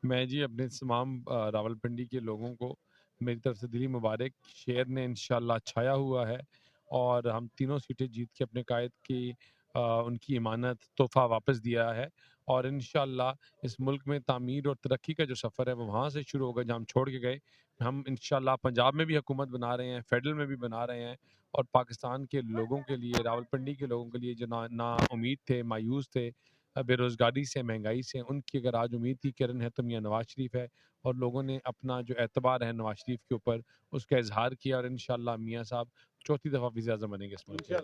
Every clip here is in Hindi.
मैं जी अपने तमाम रावलपिंडी के लोगों को मेरी तरफ से दिली मुबारक। शेर ने इंशाल्लाह छाया हुआ है और हम तीनों सीटें जीत के अपने कायद की उनकी इमानत तोहफ़ा वापस दिया है और इंशाल्लाह इस मुल्क में तामीर और तरक्की का जो सफ़र है वो वहाँ से शुरू होगा जहाँ हम छोड़ के गए। हम इंशाल्लाह पंजाब में भी हुकूमत बना रहे हैं, फेडरल में भी बना रहे हैं और पाकिस्तान के लोगों के लिए, रावलपिंडी के लोगों के लिए जो ना ना उम्मीद थे, मायूस थे बेरोज़गारी से, महंगाई से, उनकी अगर आज उम्मीद की किरण है तो मियाँ नवाज़ शरीफ है और लोगों ने अपना जो एतबार है नवाज़ शरीफ के ऊपर, उसका इज़हार किया और इंशाअल्लाह मियाँ साहब चौथी दफ़ा वज़ीर-ए-आज़म बनेंगे इस मुल्क के।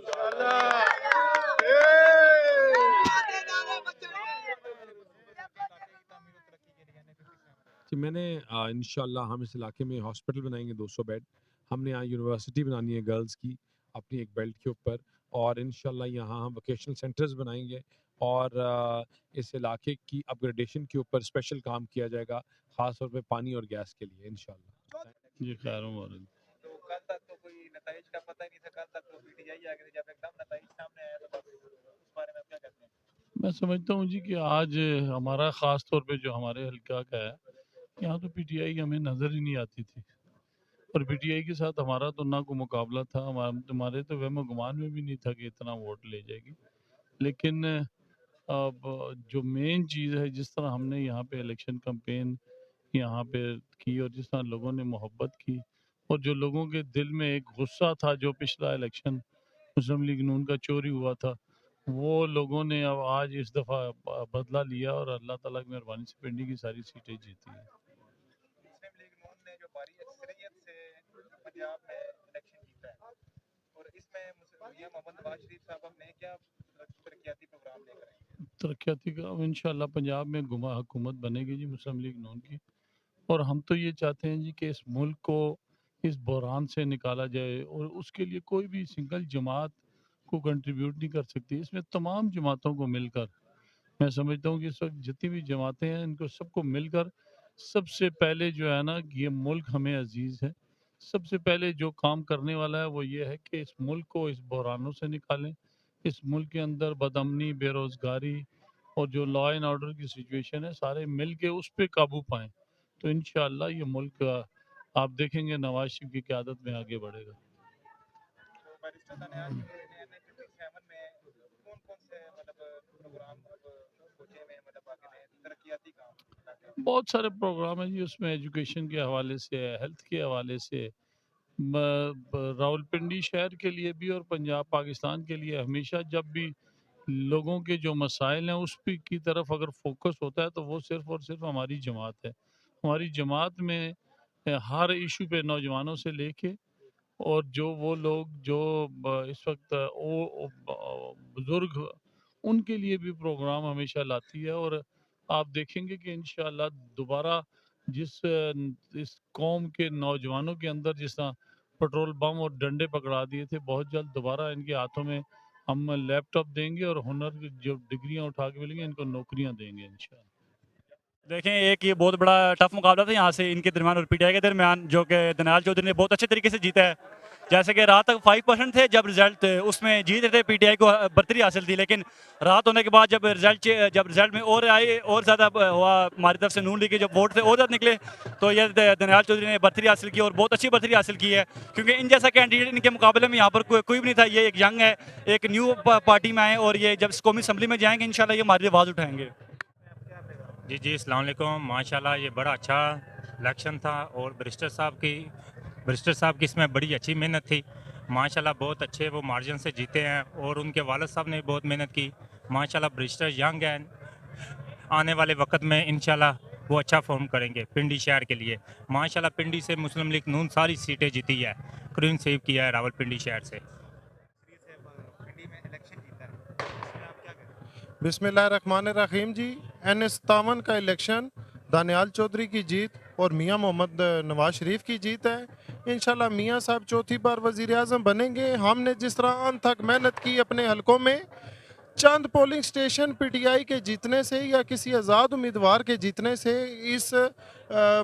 जी, मैंने इंशाअल्लाह हम इस इलाके में हॉस्पिटल बनाएँगे 200 बेड। हमने यहाँ यूनिवर्सिटी बनानी है गर्ल्स की, अपनी एक बेल्ट के ऊपर और इंशाअल्लाह यहाँ हम वोकेशनल सेंटर्स बनाएँगे और इस इलाके की अपग्रेडेशन के ऊपर स्पेशल काम किया जाएगा, ख़ास तौर पे पानी और गैस के लिए इंशाअल्लाह। जी, खैर मुबारक। तो कल तक तो कोई नताइज का पता ही नहीं था, कल तक तो पीटीआई आ गई थी, जब एकदम नताइज सामने आया तो बस उस बारे में आप क्या कहते हैं? मैं समझता हूँ जी कि आज हमारा ख़ास तौर पे जो हमारे हल्का का है, यहाँ तो पीटीआई हमें नज़र ही नहीं आती थी और पीटीआई के साथ हमारा तो ना कोई मुकाबला था, हमारे तो वहम-ओ-गुमान में भी नहीं था कि इतना वोट ले जाएगी। लेकिन अब जो मेन चीज़ है, जिस तरह हमने यहाँ पे इलेक्शन कैंपेन यहाँ पे की और जिस तरह लोगों ने मोहब्बत की और जो लोगों के दिल में एक गुस्सा था, जो पिछला इलेक्शन मुस्लिम लीग नून का चोरी हुआ था, वो लोगों ने अब आज इस दफ़ा बदला लिया और अल्लाह ताला की मेहरबानी से पिंडी की सारी सीटें जीती हैं। मुस्लिम लीग नून ने जो भारी अक्सरियत से पंजाब में इलेक्शन जीता है और इसमें मियां मोहम्मद नवाज शरीफ साहब अपने क्या तरक्याती प्रोग्राम लेकर आएंगे? तरक्याती का अब इंशाल्लाह पंजाब में गुमा हुकूमत बनेगी जी मुस्लिम लीग नून की और हम तो ये चाहते हैं जी कि इस मुल्क को इस बहरान से निकाला जाए और उसके लिए कोई भी सिंगल जमात को कंट्रीब्यूट नहीं कर सकती। इसमें तमाम जमातों को मिलकर मैं समझता हूँ कि इस वक़्त जितनी भी जमातें हैं, इनको सबको मिलकर सबसे पहले जो है ना कि ये मुल्क हमें अज़ीज़ है। सबसे पहले जो काम करने वाला है वो ये है कि इस मुल्क को इस बहरानों से निकालें। इस मुल्क के अंदर बदअमनी, बेरोज़गारी और जो लॉ एंड ऑर्डर की सिचुएशन है, सारे मिल के उस पे काबू पाएँ। तो इंशाअल्लाह ये मुल्क आप देखेंगे नवाज़ शरीफ की क़यादत में आगे बढ़ेगा। तो बैरिस्टर दानियाल चौधरी ने एन 57 में कौन कौन से मतलब प्रोग्राम अब सोचे में मतलब आगे में तरक्याती काम इलाके में? बहुत सारे प्रोग्राम हैं जी उसमें एजुकेशन के हवाले से है, हेल्थ के हवाले से रावलपिंडी शहर के लिए भी और पंजाब पाकिस्तान के लिए हमेशा जब भी लोगों के जो मसाइल हैं उस पे की तरफ अगर फोकस होता है तो वो सिर्फ और सिर्फ हमारी जमात है। हमारी जमात में हर इशू पे नौजवानों से लेके और जो वो लोग जो इस वक्त बुजुर्ग उनके लिए भी प्रोग्राम हमेशा लाती है और आप देखेंगे कि इंशाल्लाह दोबारा इस कौम के नौजवानों के अंदर जिस तरह पेट्रोल बम और डंडे पकड़ा दिए थे, बहुत जल्द दोबारा इनके हाथों में हम लैपटॉप देंगे और हुनर की जो डिग्रियां उठा के मिलेंगे इनको नौकरियां देंगे इंशाल्लाह। देखें एक ये बहुत बड़ा टफ मुकाबला था यहाँ से इनके दरमियान और पीटीआई के दरमियान, जो कि दनियाल चौधरी ने बहुत अच्छे तरीके से जीता है। जैसे कि रात तक 5% थे जब रिजल्ट उसमें जीत रहे थे, पीटीआई को बढ़तरी हासिल थी, लेकिन रात होने के बाद जब रिजल्ट में और आए और ज़्यादा हुआ, हमारी तरफ से नून लीग के जो वोट थे और ज़्यादा निकले, तो ये दनियाल चौधरी ने बढ़तरी हासिल की और बहुत अच्छी बढ़तरी हासिल की है, क्योंकि इन जैसा कैंडिडेट इनके मुकाबले में यहाँ पर कोई भी नहीं था। ये एक यंग है, एक न्यू पार्टी में आए और ये जब कौमी असम्बली में जाएंगे इंशाल्लाह ये हमारी आवाज़ उठाएंगे। जी जी, अस्सलाम वालेकुम। माशाल्लाह ये बड़ा अच्छा इलेक्शन था और बैरिस्टर साहब की इसमें बड़ी अच्छी मेहनत थी। माशाल्लाह बहुत अच्छे वो मार्जिन से जीते हैं और उनके वालिद साहब ने भी बहुत मेहनत की। माशाल्लाह बैरिस्टर यंग हैं, आने वाले वक्त में इंशाल्लाह वो अच्छा फॉर्म करेंगे पिंडी शहर के लिए। माशाल्लाह पिंडी से मुस्लिम लीग नून सारी सीटें जीती है, करीम सेव किया है रावलपिंडी शहर से। पिंडी में इलेक्शन जीता है, इसमें आप क्या कहें? बिस्मिल्लाहिर्रहमानिर्रहीम जी। N57 का इलेक्शन दानियाल चौधरी की जीत और मियां मोहम्मद नवाज शरीफ की जीत है। इंशाल्लाह मियां साहब चौथी बार वजीर आज़म बनेंगे। हमने जिस तरह अनथक मेहनत की अपने हलकों में, चंद पोलिंग स्टेशन पीटीआई के जीतने से या किसी आज़ाद उम्मीदवार के जीतने से इस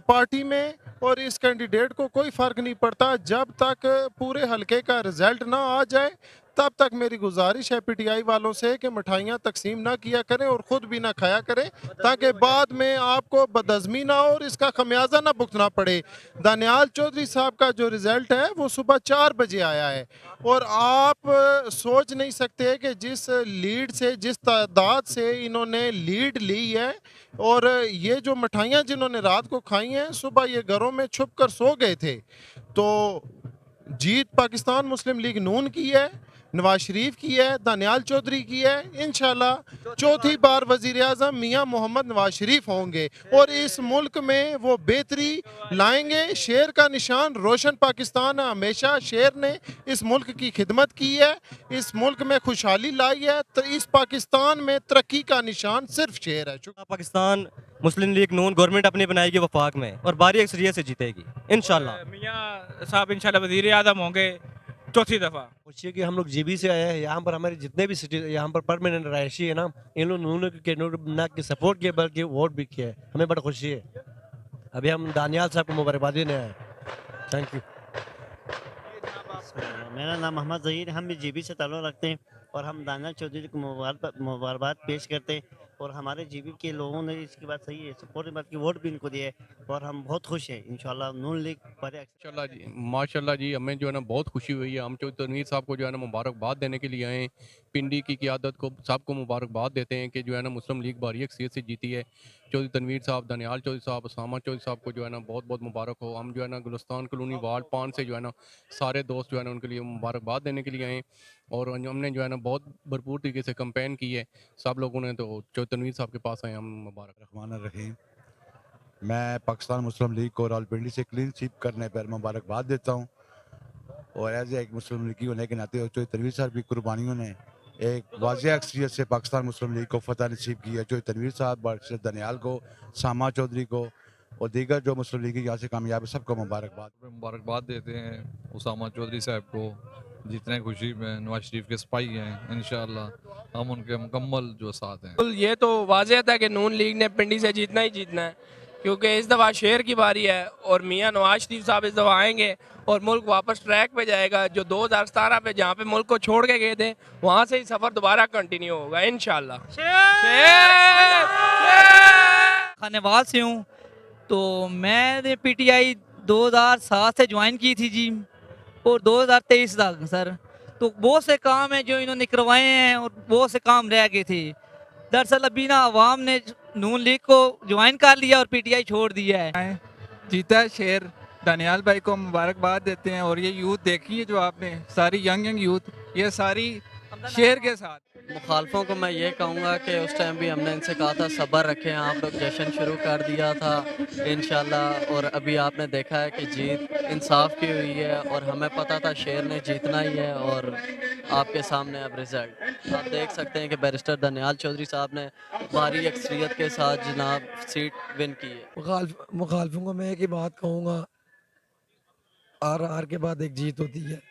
पार्टी में और इस कैंडिडेट को कोई फ़र्क नहीं पड़ता। जब तक पूरे हलके का रिजल्ट ना आ जाए तब तक मेरी गुजारिश है पीटीआई वालों से कि मिठाइयाँ तकसीम ना किया करें और ख़ुद भी ना खाया करें, ताकि बाद में आपको बदहज़मी ना हो और इसका खमियाजा ना भुगतना पड़े। दानियाल चौधरी साहब का जो रिज़ल्ट है वो सुबह 4 बजे आया है और आप सोच नहीं सकते कि जिस लीड से, जिस तादाद से इन्होंने लीड ली है, और ये जो मिठाइयाँ जिन्होंने रात को खाई हैं, सुबह ये घरों में छुप कर सो गए थे। तो जीत पाकिस्तान मुस्लिम लीग नून की है, नवाज शरीफ की है, दानियाल चौधरी की है। इंशाल्लाह चौथी बार वजीर आज़म मियाँ मोहम्मद नवाज शरीफ होंगे और इस मुल्क में वो बेहतरी लाएंगे। शेर का निशान रोशन पाकिस्तान है। हमेशा शेर ने इस मुल्क की खिदमत की है, इस मुल्क में खुशहाली लाई है, तो इस पाकिस्तान में तरक्की का निशान सिर्फ शेर है। पाकिस्तान मुस्लिम लीग नून गवर्नमेंट अपनी बनाएगी वफाक में और भारी अक्सरियत से जीतेगी इंशाल्लाह। मियाँ साहब इंशाल्लाह वजीर आज़म होंगे चौथी दफ़ा। खुशी है कि हम लोग जीबी से आए हैं। यहाँ पर हमारे जितने भी सिटी यहाँ पर परमानेंट रहायशी है ना, इन लोग उन्होंने ना कि सपोर्ट किया बल्कि वोट भी किया है। हमें बड़ा खुशी है। अभी हम दानियाल साहब को मुबारकबाद देने आए हैं। Thank you. मेरा नाम मोहम्मद ज़हीर, हम भी जीबी से ताल्लुक़ रखते हैं और हम दानियाल चौधरी को मुबारकबाद पेश करते हैं और हमारे जीबी के लोगों ने इसकी बात सही है, सपोर्ट बात की वोट भी इनको दिए और हम बहुत खुश हैं। इंशाल्लाह नून लीग पर माशाल्लाह जी, माशाल्लाह जी, हमें जो है ना बहुत खुशी हुई है। हम चौधरी तनवीर साहब को जो है ना मुबारकबाद देने के लिए आए हैं। पिंडी की क़ियादत को सबको मुबारकबाद देते हैं कि जो है ना मुस्लिम लीग भारी अक्सरियत से जीती है। चौधरी तनवीर साहब, दानियाल चौधरी साहब, उसामा चौधरी साहब को जो है ना बहुत बहुत मुबारक हो। हम जो है ना गुलिस्तान कॉलोनी वार्ड 5 से जो है ना सारे दोस्त जो है ना उनके लिए मुबारकबाद देने के लिए आए और हमने जो है ना बहुत भरपूर तरीके से कैंपेन की है सब लोगों ने। तो चौधरी तनवीर साहब के पास आए हम मुबारक। रहमान रहीम, मैं पाकिस्तान मुस्लिम लीग को रावलपिंडी से क्लीन स्वीप करने पर मुबारकबाद देता हूँ और एज एक मुस्लिम लीगी होने के नाते चौधरी तनवीर साहब की कुर्बानियों ने एक वाज़ेह अक्सरियत से पाकिस्तान मुस्लिम लीग को फतह नसीब की है। चौधरी तनवीर साहब, बादशाह दानियाल को, सामा चौधरी को और दीगर जो मुस्लिम लीग यहाँ से कामयाब है सबको मुबारकबाद देते हैं। उसामा चौधरी साहब को जितने खुशी में नवाज शरीफ के सिपाही हैं, इंशाअल्लाह हम उनके मुकम्मल जो साथ हैं। ये तो वाज़ेह था कि नून लीग ने पिंडी से जीतना ही जीतना है, क्योंकि इस दफ़ा शेर की बारी है और मियाँ नवाज शरीफ साहब इस दफ़ा आएंगे और मुल्क वापस ट्रैक पे जाएगा। जो 2017 पे जहाँ पे मुल्क को छोड़ के गए थे वहाँ से ही सफ़र दोबारा कंटिन्यू होगा इंशाल्लाह। खानेवाल से हूँ, तो मैंने पीटीआई 2007 से ज्वाइन की थी जी और 2023 तक सर। तो बहुत से काम हैं जो इन्होंने करवाए हैं और बहुत से काम रह गए थे। दरअसल अभी ना अवाम ने नून लीग को ज्वाइन कर लिया और पीटीआई छोड़ दिया है। जीता है शेर, दानियाल भाई को मुबारकबाद देते हैं। और ये यूथ देखी है जो आपने, सारी यंग यूथ, ये सारी शेर के साथ। मुखालफों को मैं ये कहूँगा कि उस टाइम भी हमने इनसे कहा था सब्र रखें, आप लोग जश्न शुरू कर दिया था इंशाल्लाह। और अभी आपने देखा है कि जीत इंसाफ की हुई है और हमें पता था शेर ने जीतना ही है और आपके सामने अब रिज़ल्ट आप देख सकते हैं कि बैरिस्टर दानियाल चौधरी साहब ने भारी अक्सरियत के साथ जनाब सीट विन की है। मुखालफों को मैं एक ही बात कहूँगा, आर के बाद एक जीत होती है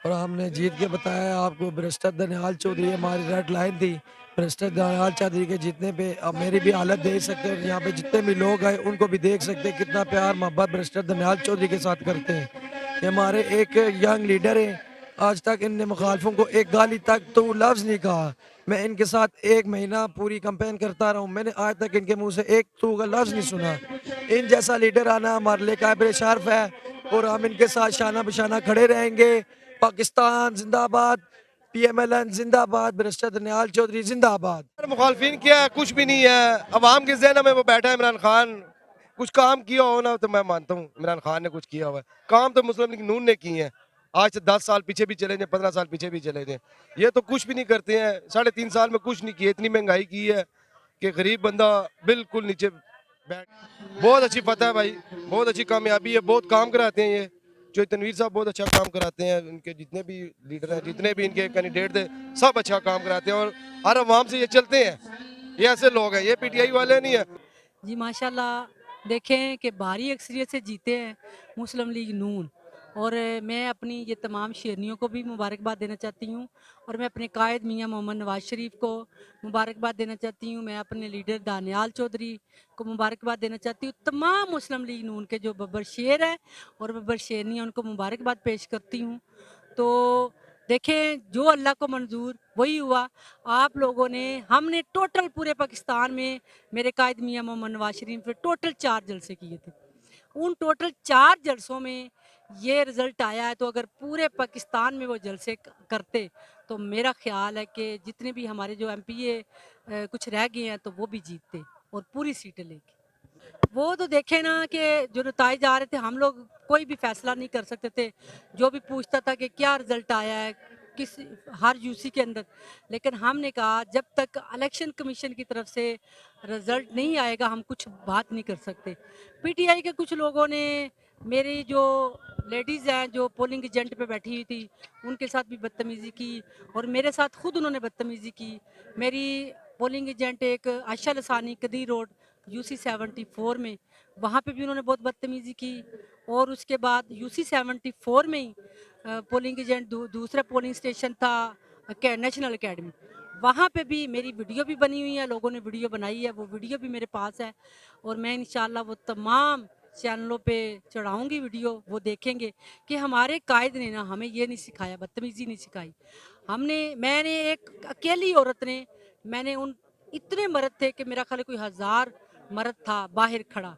और हमने जीत के बताया आपको। बैरिस्टर दानियाल चौधरी हमारी रेड लाइन थी। बैरिस्टर दानियाल चौधरी के जीतने पे अब मेरी भी हालत देख सकते हैं, यहाँ पे जितने भी लोग आए उनको भी देख सकते हैं कितना प्यार मोहब्बत बैरिस्टर दानियाल चौधरी के साथ करते हैं। ये हमारे एक यंग लीडर हैं। आज तक इनने मुखालफों को एक गाली तक तो लफ्ज़ नहीं कहा। मैं इनके साथ 1 महीना पूरी कैंपेन करता रहा हूँ, मैंने आज तक इनके मुँह से एक तो का लफ्ज़ नहीं सुना। इन जैसा लीडर आना हमारे लिए काबिल शर्फ है और हम इनके साथ शाना बशाना खड़े रहेंगे। पाकिस्तान जिंदाबाद, PMLN जिंदाबाद, बैरिस्टर दानियाल चौधरी जिंदाबाद। मुखालफिन क्या है, कुछ भी नहीं है। अवाम के ज़हन में वो बैठा है इमरान खान। कुछ काम किया हो ना तो मैं मानता हूँ इमरान खान ने कुछ किया हुआ है। काम तो मुस्लिम लीग नून ने किए हैं। आज से 10 साल पीछे भी चले जाए, 15 साल पीछे भी चले जाए, ये तो कुछ भी नहीं करते हैं। 3.5 साल में कुछ नहीं किया। इतनी महंगाई की है कि गरीब बंदा बिल्कुल नीचे बैठ। बहुत अच्छी फतह है भाई, बहुत अच्छी कामयाबी है। बहुत काम कराते हैं ये जो तनवीर साहब, बहुत अच्छा काम कराते हैं। उनके जितने भी लीडर हैं, जितने भी इनके कैंडिडेट थे, सब अच्छा काम कराते हैं और हर अवाम से ये चलते हैं। ये ऐसे लोग हैं, ये पीटीआई वाले नहीं है जी। माशाल्लाह देखें कि भारी अक्सरियत से जीते हैं मुस्लिम लीग नून और मैं अपनी ये तमाम शेरनियों को भी मुबारकबाद देना चाहती हूँ और मैं अपने कायद मियाँ मोहम्मद नवाज शरीफ को मुबारकबाद देना चाहती हूँ। मैं अपने लीडर दानियाल चौधरी को मुबारकबाद देना चाहती हूँ। तमाम मुस्लिम लीग नून के जो बब्बर शेर है और बब्बर शेरनी है उनको मुबारकबाद पेश करती हूँ। तो देखें जो अल्लाह को मंजूर वही हुआ। आप लोगों ने, हमने टोटल पूरे पाकिस्तान में मेरे कायद मियां मोहम्मद नवाज शरीफ पे टोटल 4 जलसे किए थे। उन टोटल 4 जलसों में ये रिज़ल्ट आया है। तो अगर पूरे पाकिस्तान में वो जलसे करते तो मेरा ख़्याल है कि जितने भी हमारे जो एमपीए कुछ रह गए हैं तो वो भी जीतते और पूरी सीटें लेके। वो तो देखे ना कि जो नताइज आ रहे थे, हम लोग कोई भी फैसला नहीं कर सकते थे। जो भी पूछता था कि क्या रिजल्ट आया है किस हर यूसी के अंदर, लेकिन हमने कहा जब तक इलेक्शन कमीशन की तरफ से रिजल्ट नहीं आएगा हम कुछ बात नहीं कर सकते। पीटीआई के कुछ लोगों ने मेरी जो लेडीज़ हैं जो पोलिंग एजेंट पे बैठी हुई थी उनके साथ भी बदतमीज़ी की और मेरे साथ खुद उन्होंने बदतमीज़ी की। मेरी पोलिंग एजेंट एक आयशा लसानी कदी रोड यूसी 74 में, वहाँ पे भी उन्होंने बहुत बदतमीज़ी की। और उसके बाद यूसी 74 में ही पोलिंग एजेंट दूसरा पोलिंग स्टेशन था नेशनल एकेडमी, वहाँ पे भी मेरी वीडियो भी बनी हुई है, लोगों ने वीडियो बनाई है, वो वीडियो भी मेरे पास है और मैं इंशाल्लाह वो तमाम चैनलों पे चढ़ाऊंगी वीडियो, वो देखेंगे कि हमारे कायद ने ना हमें ये नहीं सिखाया, बदतमीज़ी नहीं सिखाई। मैंने एक अकेली औरत ने, मैंने उन इतने मर्द थे कि मेरा ख्याल है कोई 1000 मर्द था बाहर खड़ा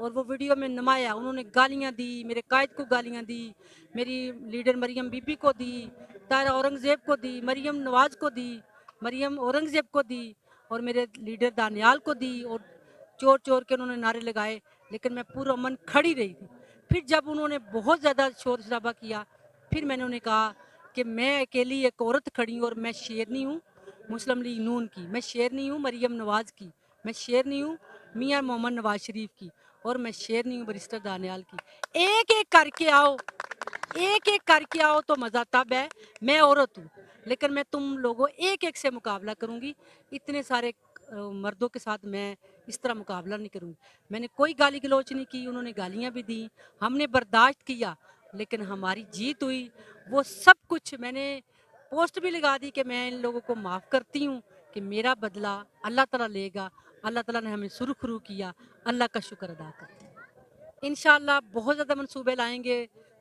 और वो वीडियो में नुमाया। उन्होंने गालियाँ दी, मेरे कायद को गालियाँ दी, मेरी लीडर मरियम बीबी को दी, तारा औरंगज़ेब को दी, मरियम नवाज़ को दी, मरियम औरंगज़ेब को दी और मेरे लीडर दानियाल को दी और चोर चोर के उन्होंने नारे लगाए। लेकिन मैं पूरा मन खड़ी रही थी। फिर जब उन्होंने बहुत ज़्यादा शोर शराबा किया, फिर मैंने उन्हें कहा कि मैं अकेली एक औरत खड़ी हूँ और मैं शेरनी हूँ मुस्लिम लीग नून की, मैं शेरनी हूँ मरियम नवाज़ की, मैं शेरनी हूँ मियां मोहम्मद नवाज शरीफ की और मैं शेरनी हूँ बैरिस्टर दानियाल की। एक एक करके आओ, एक एक करके आओ तो मज़ा तब है। मैं औरत हूँ लेकिन मैं तुम लोगों एक एक से मुकाबला करूँगी। इतने सारे मर्दों के साथ मैं इस तरह मुकाबला नहीं करूँगी। मैंने कोई गाली गलौच नहीं की, उन्होंने गालियाँ भी दी, हमने बर्दाश्त किया, लेकिन हमारी जीत हुई। वो सब कुछ मैंने पोस्ट भी लगा दी कि मैं इन लोगों को माफ़ करती हूँ कि मेरा बदला अल्लाह ताला लेगा। अल्लाह ताला ने हमें सुरखरू किया, अल्लाह का शुक्र अदा करते हैं। इंशाअल्लाह बहुत ज़्यादा मंसूबे लाएंगे,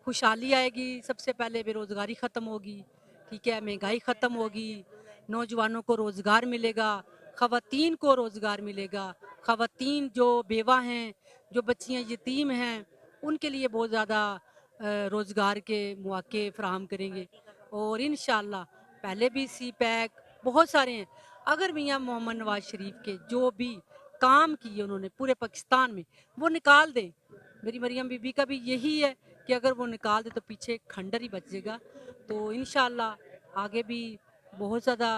खुशहाली आएगी, सबसे पहले बेरोज़गारी ख़त्म होगी, ठीक है, महंगाई ख़त्म होगी, नौजवानों को रोज़गार मिलेगा, ख़वातीन को रोज़गार मिलेगा, ख़वातीन जो बेवा हैं, जो बच्चियाँ यतीम हैं, उनके लिए बहुत ज़्यादा रोज़गार के मौके फ़राहम करेंगे। और इंशाअल्लाह पहले भी सी पैक बहुत सारे हैं। अगर मियां मोहम्मद नवाज शरीफ के जो भी काम किए उन्होंने पूरे पाकिस्तान में वो निकाल दें, मेरी मरियम बीबी का भी यही है कि अगर वो निकाल दे तो पीछे खंडर ही बचेगा। तो इंशाअल्लाह आगे भी बहुत ज़्यादा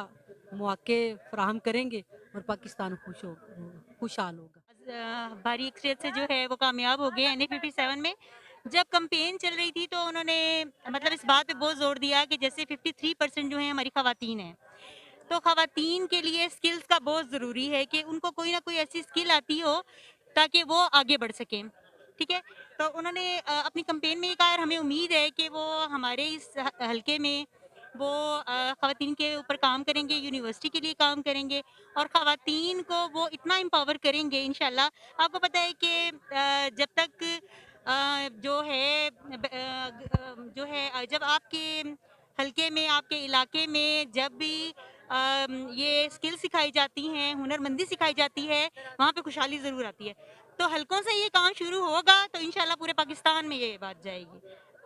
मौके फ़राहम करेंगे और पाकिस्तान खुशहाल होगा। भारी अक्सरियत से जो है वो कामयाब हो गए एनए 57 में। जब कैंपेन चल रही थी तो उन्होंने मतलब इस बात पे बहुत जोर दिया कि जैसे 53% जो है हमारी खवातीन हैं, तो खवातीन के लिए स्किल्स का बहुत ज़रूरी है कि उनको कोई ना कोई ऐसी स्किल आती हो ताकि वो आगे बढ़ सकें। ठीक है, तो उन्होंने अपनी कैंपेन में ये कहा और हमें उम्मीद है कि वो हमारे इस हल्के में वो ख़वातीन के ऊपर काम करेंगे, यूनिवर्सिटी के लिए काम करेंगे और ख़वातीन को वो इतना एम्पावर करेंगे इंशाल्लाह। आपको पता है कि जब तक जो है जो है जब आपके हल्के में, आपके इलाके में जब भी ये स्किल सिखाई जाती हैं, हुनरमंदी सिखाई जाती है, वहाँ पे खुशहाली ज़रूर आती है। तो हलकों से ये काम शुरू होगा तो इंशाल्लाह पूरे पाकिस्तान में ये बात जाएगी।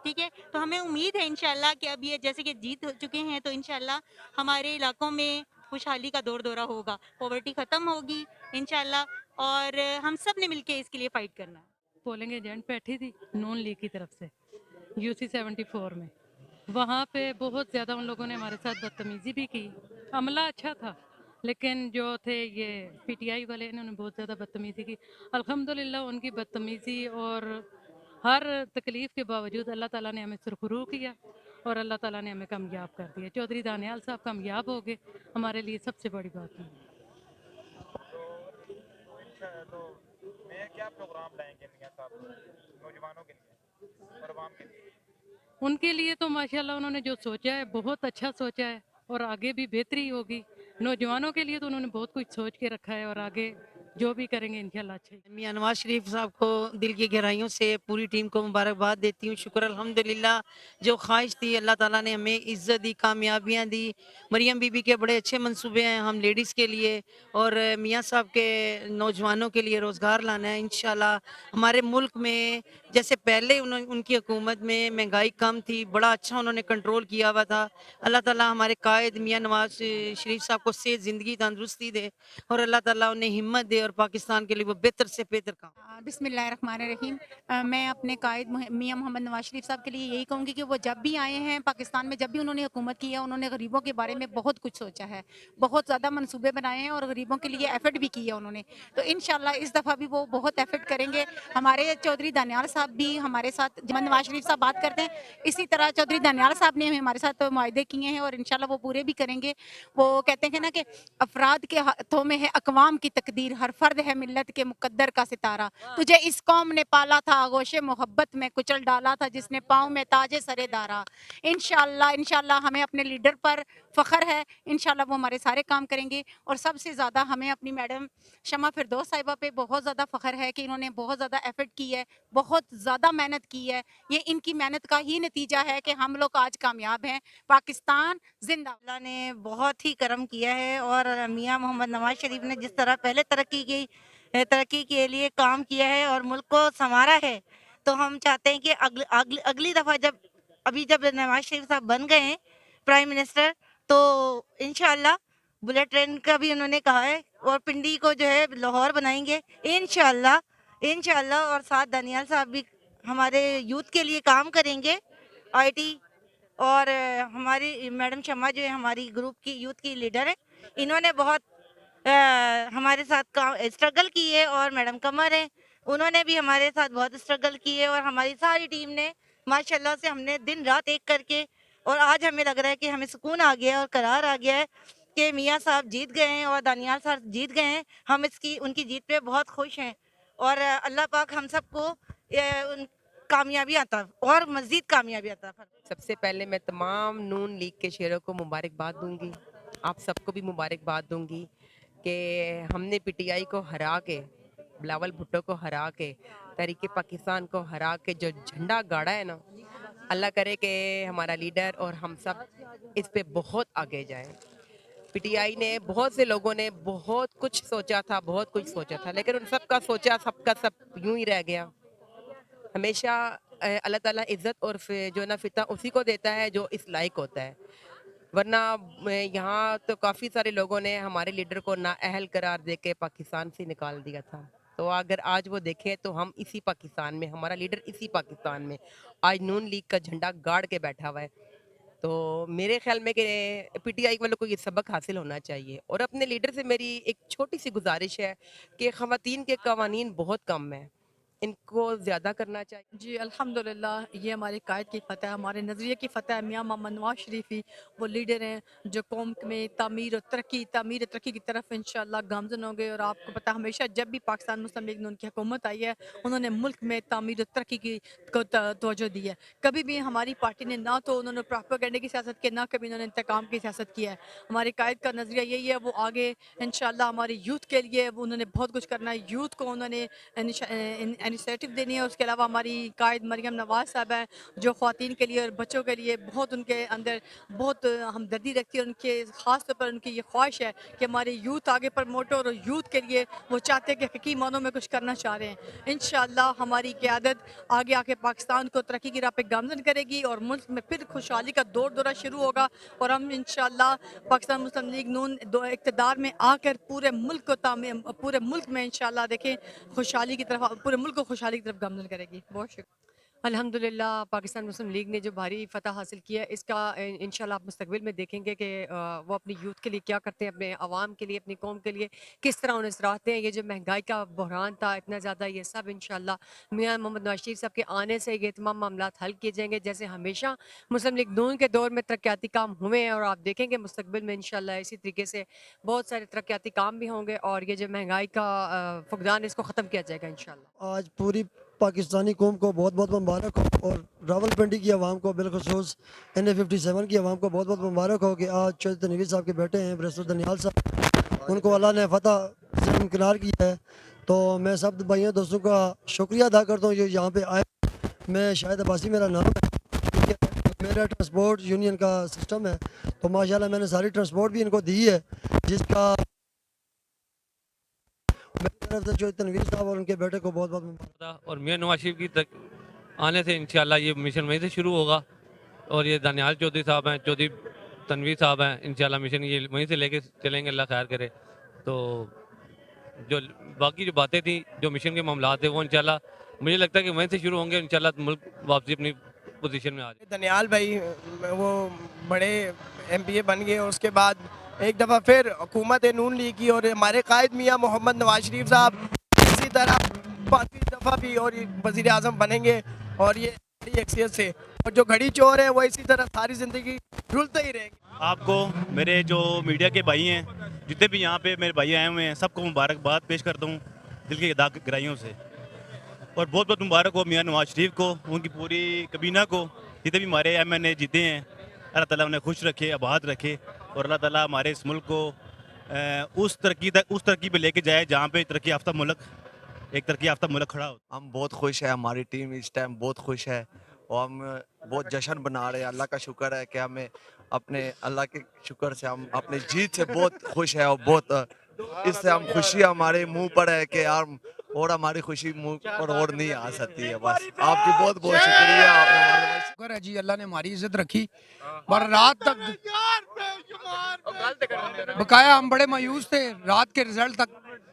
ठीक है, तो हमें उम्मीद है इंशाल्लाह कि अब ये जैसे कि जीत हो चुके हैं तो इंशाल्लाह हमारे इलाकों में खुशहाली का दौर दौरा होगा, पॉवर्टी ख़त्म होगी इंशाल्लाह और हम सब ने मिलके इसके लिए फ़ाइट करना है। पोलिंग एजेंट बैठी थी नून लीग की तरफ से यूसी 74 में, वहाँ पे बहुत ज़्यादा उन लोगों ने हमारे साथ बदतमीज़ी भी की। अमला अच्छा था लेकिन जो थे ये पीटीआई वाले इन्होंने बहुत ज़्यादा बदतमीज़ी की। अल्हम्दुलिल्लाह उनकी बदतमीज़ी और हर तकलीफ़ के बावजूद अल्लाह ताला ने हमें सुरखरू किया और अल्लाह ताला ने हमें कामयाब कर दिया। चौधरी दानियाल साहब कामयाब हो गए, हमारे लिए सबसे बड़ी बात है। तो मैं क्या प्रोग्राम लाएंगे मियां साहब नौजवानों के लिए और आवाम के लिए? उनके लिए तो माशाल्लाह उन्होंने जो सोचा है बहुत अच्छा सोचा है और आगे भी बेहतरी होगी। नौजवानों के लिए तो उन्होंने बहुत कुछ सोच के रखा है और आगे जो भी करेंगे इंशाल्लाह अच्छे। मियां नवाज शरीफ साहब को दिल की गहराइयों से पूरी टीम को मुबारकबाद देती हूँ। शुक्र अल्हम्दुलिल्लाह, जो ख्वाहिश थी अल्लाह ताला ने हमें इज़्ज़त दी, कामयाबियाँ दी। मरियम बीबी के बड़े अच्छे मंसूबे हैं हम लेडीज़ के लिए, और मियां साहब के नौजवानों के लिए रोज़गार लाना है इंशाल्लाह। हमारे मुल्क में जैसे पहले उनकी हुकूमत में महंगाई कम थी, बड़ा अच्छा उन्होंने कंट्रोल किया हुआ था। अल्लाह ताला हमारे कायद मियां नवाज शरीफ साहब को सेहत ज़िंदगी तंदुरुस्ती दे, और अल्लाह ताला उन्हें हिम्मत दे और पाकिस्तान के लिए वो बेहतर से बेहतर काम। बिस्मिल्लाहिर्रहमानिर्रहीम। मैं अपने कायद मियां मोहम्मद नवाज शरीफ साहब के लिए यही कहूँगी कि वो जब भी आए हैं पाकिस्तान में, जब भी उन्होंने हुकूमत की है, उन्होंने गरीबों के बारे में बहुत कुछ सोचा है, बहुत ज़्यादा मंसूबे बनाए हैं और गरीबों के लिए एफर्ट भी किया उन्होंने। तो इंशाल्लाह इस दफ़ा भी वो बहुत एफर्ट करेंगे। हमारे चौधरी दानियाल साहब भी हमारे साथ, जब नवाज शरीफ साहब बात करते हैं इसी तरह चौधरी दानियाल साहब ने हमारे साथ मुआहदे किए हैं और इंशाल्लाह वो पूरे भी करेंगे। वो कहते हैं ना कि अफराद के हाथों में है अकवाम की तकदीर, हर फर्द है मिल्लत के मुकद्दर का सितारा। तुझे इस कौम ने पाला था, आगोशे मोहब्बत में कुचल डाला था, जिसने पाँव में ताजे सरे दारा। इंशाल्लाह इंशाल्लाह हमें अपने लीडर पर फ़ख्र है। इंशाल्लाह वो हमारे सारे काम करेंगे, और सबसे ज़्यादा हमें अपनी मैडम शमा फिरदौस साहिबा पे बहुत ज़्यादा फ़ख्र है कि इन्होंने बहुत ज़्यादा एफर्ट की है, बहुत ज़्यादा मेहनत की है। ये इनकी मेहनत का ही नतीजा है कि हम लोग आज कामयाब हैं। पाकिस्तान जिंदा। अल्लाह ने बहुत ही करम किया है, और मियां मोहम्मद नवाज शरीफ ने जिस तरह पहले तरक्की के लिए काम किया है और मुल्क को संवारा है, तो हम चाहते हैं कि अगली दफ़ा जब नवाज शरीफ साहब बन गए हैं प्राइम मिनिस्टर, तो इंशाल्लाह बुलेट ट्रेन का भी उन्होंने कहा है, और पिंडी को जो है लाहौर बनाएंगे इंशाल्लाह। और साथ दानियाल साहब भी हमारे यूथ के लिए काम करेंगे, आईटी। और हमारी मैडम शम्मा जो है हमारी ग्रुप की यूथ की लीडर है, इन्होंने बहुत हमारे साथ स्ट्रगल की है। और मैडम कमर है, उन्होंने भी हमारे साथ बहुत स्ट्रगल की है, और हमारी सारी टीम ने माशाल्लाह से हमने दिन रात एक करके, और आज हमें लग रहा है कि हमें सुकून आ गया है और करार आ गया है कि मियाँ साहब जीत गए हैं और दानियाल साहब जीत गए हैं। हम उनकी जीत पे बहुत खुश हैं, और अल्लाह पाक हम सबको कामयाबी आता और मज़ीद कामयाबी आता। सबसे पहले मैं तमाम नून लीग के शेरों को मुबारकबाद दूंगी, आप सबको भी मुबारकबाद दूंगी कि हमने पीटीआई को हरा के, बिलावल भुट्टो को हरा के, तहरीक पाकिस्तान को हरा के जो झंडा गाड़ा है ना, अल्लाह करे कि हमारा लीडर और हम सब इस पे बहुत आगे जाए। पीटीआई ने, बहुत से लोगों ने बहुत कुछ सोचा था, लेकिन उन सब का सोचा सबका सब यूं ही रह गया। हमेशा अल्लाह ताला इज़्ज़त और जो ना फिता उसी को देता है जो इस लायक होता है, वरना यहाँ तो काफ़ी सारे लोगों ने हमारे लीडर को नाअहल करार दे के पाकिस्तान से निकाल दिया था। तो अगर आज वो देखें तो हम इसी पाकिस्तान में, हमारा लीडर इसी पाकिस्तान में आज नून लीग का झंडा गाड़ के बैठा हुआ है। तो मेरे ख्याल में कि पीटीआई वालों को ये सबक हासिल होना चाहिए। और अपने लीडर से मेरी एक छोटी सी गुजारिश है कि ख़वातीन के कवानीन बहुत कम हैं, इनको ज़्यादा करना चाहिए। जी अल्हम्दुलिल्लाह, ये हमारे कायद की फ़तह है, हमारे नज़रिए की फ़तह है। मियां मोहम्मद नवाज शरीफ ही वो लीडर हैं जो कौम में तामीर और तरक्की की तरफ इंशाअल्लाह गामज़न होंगे। और आपको पता है हमेशा जब भी पाकिस्तान मुस्लिम लीग नून की हुकूमत आई है, उन्होंने मुल्क में तामीर और तरक्की की को तवज्जो दी है। कभी भी हमारी पार्टी ने ना तो उन्होंने प्रोपेगेंडे की सियासत की, ना कभी उन्होंने इंतकाम की सियासत की है। हमारे कायद का नज़रिया यही है, वो आगे इंशाअल्लाह हमारे यूथ के लिए उन्होंने बहुत कुछ करना है। यूथ को उन्होंने इनिशिएटिव देनी है। उसके अलावा हमारी कायद मरियम नवाज साहब हैं जो ख़वातीन के लिए और बच्चों के लिए बहुत, उनके अंदर बहुत हमदर्दी रखती है। उनके ख़ास तौर पर उनकी ये ख्वाहिश है कि हमारे यूथ आगे प्रमोट हो, और यूथ के लिए वो चाहते हैं कि हकीकी मानों में कुछ करना चाह रहे हैं। इंशाअल्लाह हमारी क़यादत आगे आके पाकिस्तान को तरक्की की राह पे गामज़न करेगी, और मुल्क में फिर खुशहाली का दौरा शुरू होगा। और हम इंशाअल्लाह पाकिस्तान मुस्लिम लीग नून इक़्तिदार में आकर पूरे मुल्क में इंशाअल्लाह देखें खुशहाली की तरफ, पूरे मुल्क को खुशहाली की तरफ गामज़न करेगी। बहुत शुक्रिया। अल्हम्दुलिल्लाह पाकिस्तान मुस्लिम लीग ने जो भारी फ़तह हासिल किया है, इसका इंशाल्लाह आप मुस्तक़बिल में देखेंगे कि वो अपनी यूथ के लिए क्या करते हैं, अपने आवाम के लिए, अपनी कौम के लिए किस तरह उन्हें सराहते हैं। ये जो महंगाई का बहरान था इतना ज़्यादा, ये सब इंशाल्लाह मियां मोहम्मद नवाज शरीफ साहब के आने से ये तमाम मामला हल किए जाएंगे। जैसे हमेशा मुस्लिम लीग नून के दौर में तरक्याती काम हुए हैं, और आप देखेंगे मुस्तक़बिल में इंशाल्लाह इसी तरीके से बहुत सारे तरक्याती काम भी होंगे, और ये जो महंगाई का फुकदान इसको ख़त्म किया जाएगा इंशाल्लाह। आज पूरी पाकिस्तानी कौम को बहुत बहुत मुबारक हो, और रावलपिंडी की आवाम को बिलखसूस NA57 की आवाम को बहुत बहुत मुबारक हो कि आज चौधरी तनवीर साहब के बेटे हैं बैरिस्टर दानियाल साहब, उनको अल्लाह ने फतह से इनकार किया है। तो मैं सब भाइयों दोस्तों का शुक्रिया अदा करता हूँ जो यहाँ पे आए। मैं शायद अब्बासी मेरा नाम है, ठीक है। मेरा ट्रांसपोर्ट यूनियन का सिस्टम है, तो माशाल्लाह मैंने सारी ट्रांसपोर्ट भी इनको दी है, जिसका मेरी तरफ से जो तनवीर साहब और उनके बेटे को बहुत बहुत मुबारक। और मियां नवाज शरीफ की आने से इंशाल्लाह ये मिशन वहीं से शुरू होगा। और ये दानियाल चौधरी साहब हैं, चौधरी तनवीर साहब हैं, इंशाल्लाह मिशन ये वहीं से लेके चलेंगे, अल्लाह खैर करे। तो जो बाकी जो बातें थी, जो मिशन के मामला थे, वो इंशाल्लाह मुझे लगता है कि वहीं से शुरू होंगे, इंशाल्लाह मुल्क वापसी अपनी पोजीशन में आ जाए। दनियाल भाई वो बड़े MPA बन गए और उसके बाद एक दफ़ा फिर हुकूमत नून लीग की और हमारे कायद मियाँ मोहम्मद नवाज शरीफ साहब इसी तरह 5वीं दफ़ा भी और वज़ीर आज़म बनेंगे और ये बड़ी अक्सरियत से, और जो घड़ी चोर है वो इसी तरह सारी ज़िंदगी रुलते ही रहेंगे। आपको मेरे जो मीडिया के भाई हैं, जितने भी यहाँ पे मेरे भाई आए हुए हैं, सबको मुबारकबाद पेश करता हूँ दिल की गहराइयों से। और बहुत बहुत मुबारक हो मियाँ नवाज शरीफ को, उनकी पूरी कबीना को, जितने भी हमारे MNA जीते हैं, अल्लाह ताला उन्हें खुश रखे, आबाद रखे और अल्लाह ताला हमारे इस मुल्क को उस तरक्की पे लेके जाए जहाँ पे तरक्की याफ्ता मुल्क, एक तरक्की याफ्ता मुल्क खड़ा हो। हम बहुत खुश है, हमारी टीम इस टाइम बहुत खुश है और हम बहुत जश्न बना रहे हैं। अल्लाह का शुक्र है कि हमें अपने अल्लाह के शुक्र से हम अपनी जीत से बहुत खुश है और बहुत इससे हम खुशी हमारे मुंह पर है कि यार और हमारी खुशी मुंह पर और नहीं आ सकती है। बस आपकी बहुत बहुत शुक्रिया, आपने शुक्र है जी, अल्लाह ने हमारी इज्जत रखी। पर रात तक बकाया हम बड़े मायूस थे रात के रिजल्ट तक,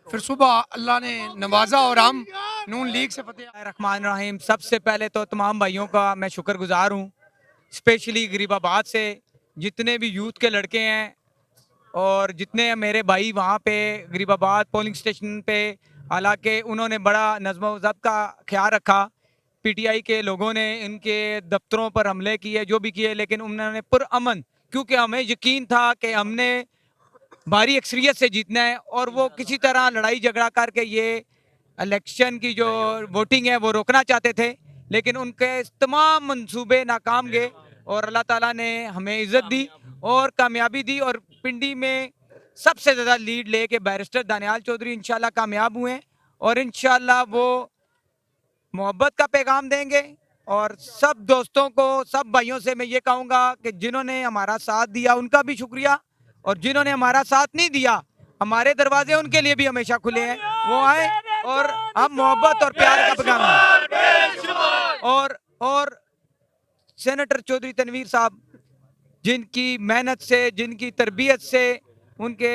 फिर सुबह अल्लाह ने नवाजा और हम नून लीग से फतेह। रहमान रहीम। सबसे पहले तो तमाम भाइयों का मैं शुक्रगुजार हूँ, स्पेशली गरीबाबाद से जितने भी यूथ के लड़के हैं और जितने मेरे भाई वहाँ पे गरीबाबाद पोलिंग स्टेशन पे, हालांकि उन्होंने बड़ा नज़्म ज़ब्त का ख्याल रखा। PTI के लोगों ने इनके दफ्तरों पर हमले किए, जो भी किए, लेकिन उन्होंने पुरअमन, क्योंकि हमें यकीन था कि हमने भारी अक्सरियत से जीतना है और वो किसी तरह लड़ाई झगड़ा करके ये इलेक्शन की जो वोटिंग है वो रोकना चाहते थे, लेकिन उनके तमाम मंसूबे नाकाम गए और अल्लाह ताला ने हमें इज़्ज़त दी और कामयाबी दी। और पिंडी में सबसे ज़्यादा लीड लेके बैरिस्टर दानियाल चौधरी इंशाल्लाह कामयाब हुए और इंशाल्लाह वो मोहब्बत का पैगाम देंगे। और सब दोस्तों को, सब भाइयों से मैं ये कहूँगा कि जिन्होंने हमारा साथ दिया उनका भी शुक्रिया, और जिन्होंने हमारा साथ नहीं दिया, हमारे दरवाजे उनके लिए भी हमेशा खुले हैं, वो आए और हम मोहब्बत और प्यार का पैगाम दें। और सेनेटर चौधरी तनवीर साहब, जिनकी मेहनत से, जिनकी तरबियत से, उनके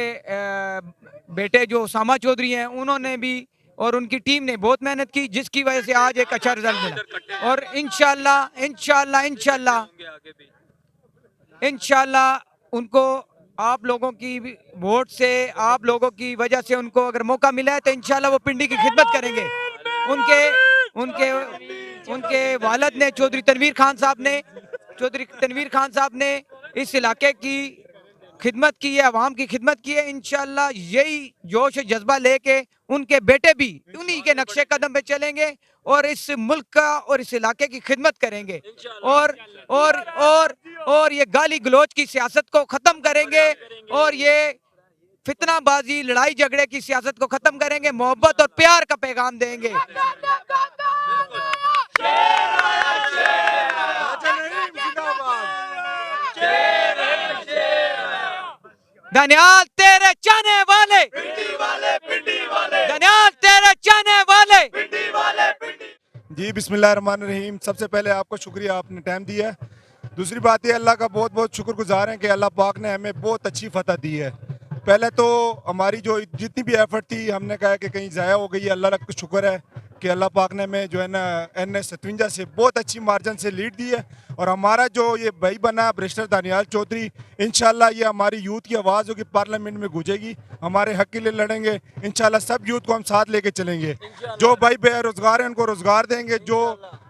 बेटे जो उसामा चौधरी हैं, उन्होंने भी और उनकी टीम ने बहुत मेहनत की, जिसकी वजह से आज एक अच्छा रिजल्ट मिला। और इंशाल्लाह इंशाल्लाह इंशाल्लाह इंशाल्लाह उनको आप लोगों की वोट से, आप लोगों की वजह से उनको अगर मौका मिला है तो इंशाल्लाह वो पिंडी की खिदमत करेंगे। उनके वालिद ने, चौधरी तनवीर खान साहब ने इस इलाके की खिदमत की है, अवाम की खिदमत की है। इंशाल्लाह यही जोश जज्बा लेके उनके बेटे भी उन्हीं के नक्शे कदम पे चलेंगे और इस मुल्क का और इस इलाके की खिदमत करेंगे और ये गाली गलोच की सियासत को ख़त्म करेंगे और ये फितनाबाजी, लड़ाई झगड़े की सियासत को ख़त्म करेंगे, मोहब्बत और प्यार का पैगाम देंगे। दानियाल तेरे चाहने वाले, दानियाल तेरे चाहने वाले। जी बिस्मिल्लाहिर्रहमानिर्रहीम। सबसे पहले आपको शुक्रिया, आपने टाइम दिया है। दूसरी बात ये, अल्लाह का बहुत बहुत शुक्रगुजार हैं कि अल्लाह पाक ने हमें बहुत अच्छी फतह दी है। पहले तो हमारी जो जितनी भी एफर्ट थी, हमने कहा कि कहीं ज़ाया हो गई। अल्लाह का शुक्र है कि अल्लाह पाक ने हमें जो है ना NS 57 से बहुत अच्छी मार्जिन से लीड दी है और हमारा जो ये भाई बना बैरिस्टर दानियाल चौधरी, इंशाल्लाह ये हमारी यूथ की आवाज़ होगी, पार्लियामेंट में गूंजेगी, हमारे हक के लिए लड़ेंगे। इंशाल्लाह सब यूथ को हम साथ लेके चलेंगे। जो भाई बेरोज़गार हैं उनको रोज़गार देंगे, जो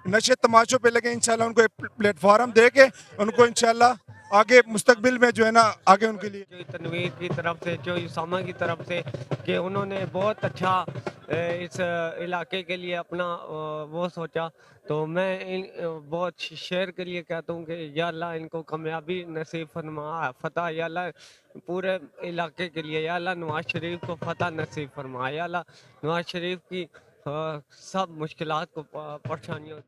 नशे तमाशों पे लगे इंशाल्लाह उनको एक प्लेटफॉर्म दे के उनको इंशाल्लाह आगे मुस्तकबिल में जो है ना आगे उनके लिए जो तनवीर की तरफ से, जो यूसामा की तरफ से, कि उन्होंने बहुत अच्छा इस इलाके के लिए अपना वो सोचा। तो मैं बहुत शेर के लिए कहता हूँ कि या अल्लाह इनको कामयाबी नसीब फरमा, फतह या अल्लाह पूरे इलाके के लिए, या अल्लाह नवाज शरीफ को फतह नसीब फरमा, या अल्लाह नवाज शरीफ की सब मुश्किलात को परेशानियों